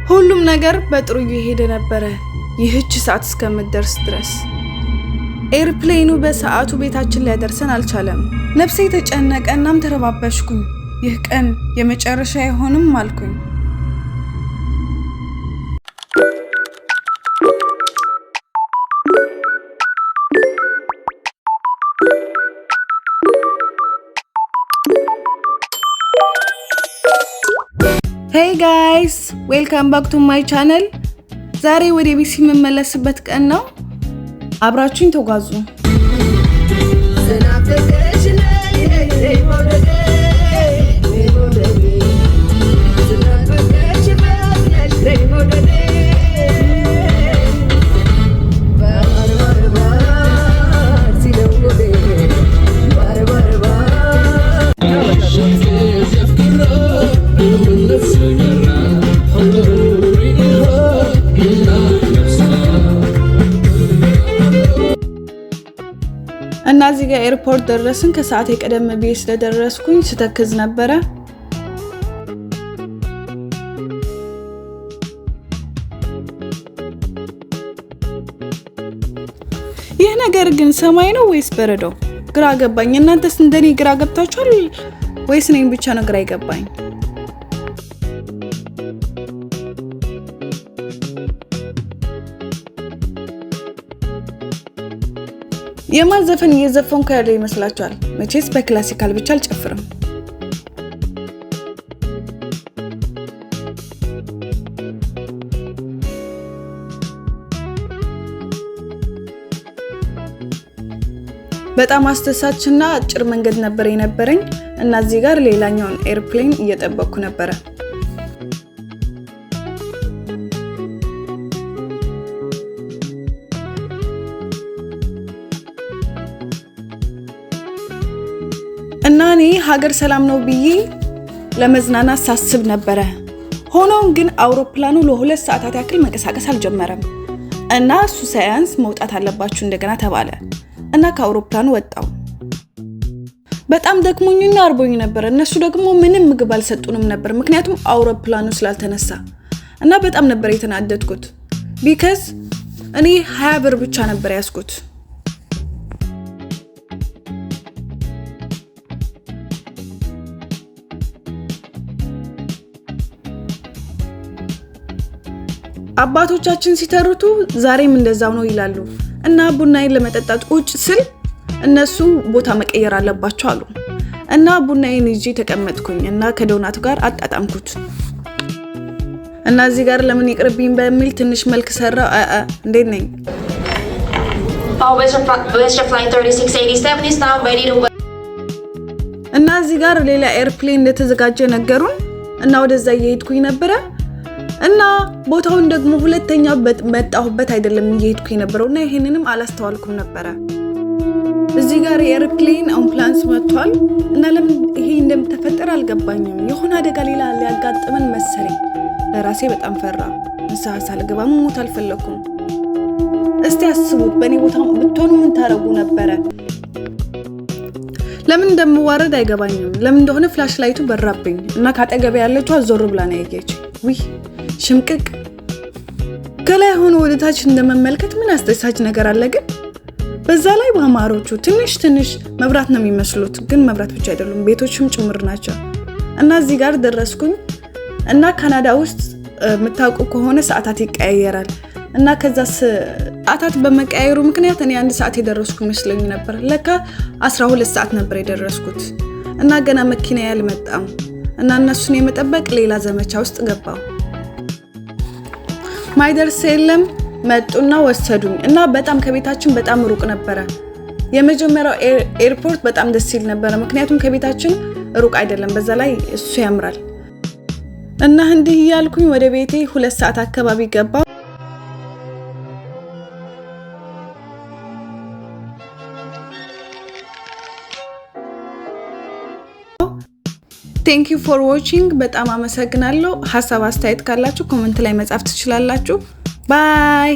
ሁሉም ነገር በጥሩ እየሄደ ነበር ይህች ሰዓት እስከምትደርስ ድረስ። ኤርፕሌኑ በሰዓቱ ቤታችን ሊያደርሰን አልቻለም። ነፍሴ ተጨነቀ እናም ተረባበሽኩኝ። ይህ ቀን የመጨረሻ አይሆንም አልኩኝ። Hey guys, welcome back to my channel. ዛሬ ወደ ቤት የምመለስበት ቀን ነው። አብራችሁኝ ተጓዙ። እና እዚህ ጋር ኤርፖርት ደረስን። ከሰዓት የቀደም ብዬ ስለደረስኩኝ ስተክዝ ነበረ። ይህ ነገር ግን ሰማይ ነው ወይስ በረዶ? ግራ ገባኝ። እናንተስ እንደኔ ግራ ገብታችኋል ወይስ እኔን ብቻ ነው ግራ ይገባኝ? የማን ዘፈን እየዘፈንኩ ያለው ይመስላችኋል? መቼስ በክላሲካል ብቻ አልጨፍርም። በጣም አስተሳችና አጭር መንገድ ነበር የነበረኝ እና እዚህ ጋር ሌላኛውን ኤርፕሌን እየጠበቅኩ ነበር። እና እኔ ሀገር ሰላም ነው ብዬ ለመዝናናት ሳስብ ነበር። ሆኖም ግን አውሮፕላኑ ለ2 ሰዓታት ያክል መንቀሳቀስ አልጀመረም እና እሱ ሳያንስ መውጣት አለባችሁ እንደገና ተባለ እና ከአውሮፕላኑ ወጣው። በጣም ደክሞኝና አርቦኝ ነበር። እነሱ ደግሞ ምንም ምግብ አልሰጡንም ነበር ምክንያቱም አውሮፕላኑ ስላልተነሳ እና በጣም ነበር የተናደድኩት ቢካዝ እኔ 20 ብር ብቻ ነበር ያስኩት። አባቶቻችን ሲተርቱ ዛሬም እንደዛው ነው ይላሉ እና ቡናዬን ለመጠጣት ቁጭ ስል እነሱ ቦታ መቀየር አለባቸው አሉ እና ቡናዬን ይዤ ተቀመጥኩኝ እና ከዶናቱ ጋር አጣጣምኩት እና እዚህ ጋር ለምን ይቅርብኝ በሚል ትንሽ መልክ ሰራው። እንዴት ነኝ? Western Flight 3687 is now ready to... እና እዚህ ጋር ሌላ ኤርፕሌን እንደተዘጋጀ ነገሩን እና ወደዛ እየሄድኩኝ ነበር እና ቦታውን ደግሞ ሁለተኛ መጣሁበት አይደለም እየሄድኩኝ ነበርና ይሄንንም አላስተዋልኩም ነበር። እዚህ ጋር ኤርፕሌን አምቡላንስ መጥቷል እና ለምን ይሄ እንደምተፈጠረ አልገባኝም። የሆነ አደጋ ሌላ ሊያጋጥመን መሰለኝ። ለራሴ በጣም ፈራሁ። ንስሐ ሳልገባ መሞት አልፈለኩም። እስቲ አስቡት በኔ ቦታ ብትሆኑ ምን ታረጉ ነበር? ለምን እንደምዋረድ አይገባኝም። ለምን እንደሆነ ፍላሽ ላይቱ በራብኝ እና ካጠገቤ ያለችው ዞር ብላ ነው ያየች። ውይ ሽምቅቅ ከላይ ሆኖ ወደ ታች እንደመመልከት ምን አስተሳች ነገር አለ ግን በዛ ላይ ባማሮቹ ትንሽ መብራት ነው የሚመስሉት ግን መብራት ብቻ አይደሉም ቤቶችም ጭምር ናቸው። እና እዚህ ጋር ደረስኩኝ እና ካናዳ ውስጥ የምታውቁ ከሆነ ሰዓታት ይቀያየራል እና ከዛ ሰዓታት በመቀያየሩ ምክንያት እኔ 1 ሰዓት የደረስኩ መስለኝ ነበር። ለካ 12 ሰዓት ነበር የደረስኩት እና ገና መኪና ያልመጣም እና እነሱን የመጠበቅ ሌላ ዘመቻ ውስጥ ገባው። ማይደርስ የለም መጡና ወሰዱኝ እና በጣም ከቤታችን በጣም ሩቅ ነበር። የመጀመሪያው ኤርፖርት በጣም ደስ ይል ነበር ምክንያቱም ከቤታችን ሩቅ አይደለም በዛ ላይ እሱ ያምራል። እና እንዲህ ያልኩኝ ወደ ቤቴ 2 ሰዓት አካባቢ ገባው። Thank you for watching. በጣም አመሰግናለሁ። ሐሳብ አስተያየት ካላችሁ ኮሜንት ላይ መጻፍ ትችላላችሁ። ባይ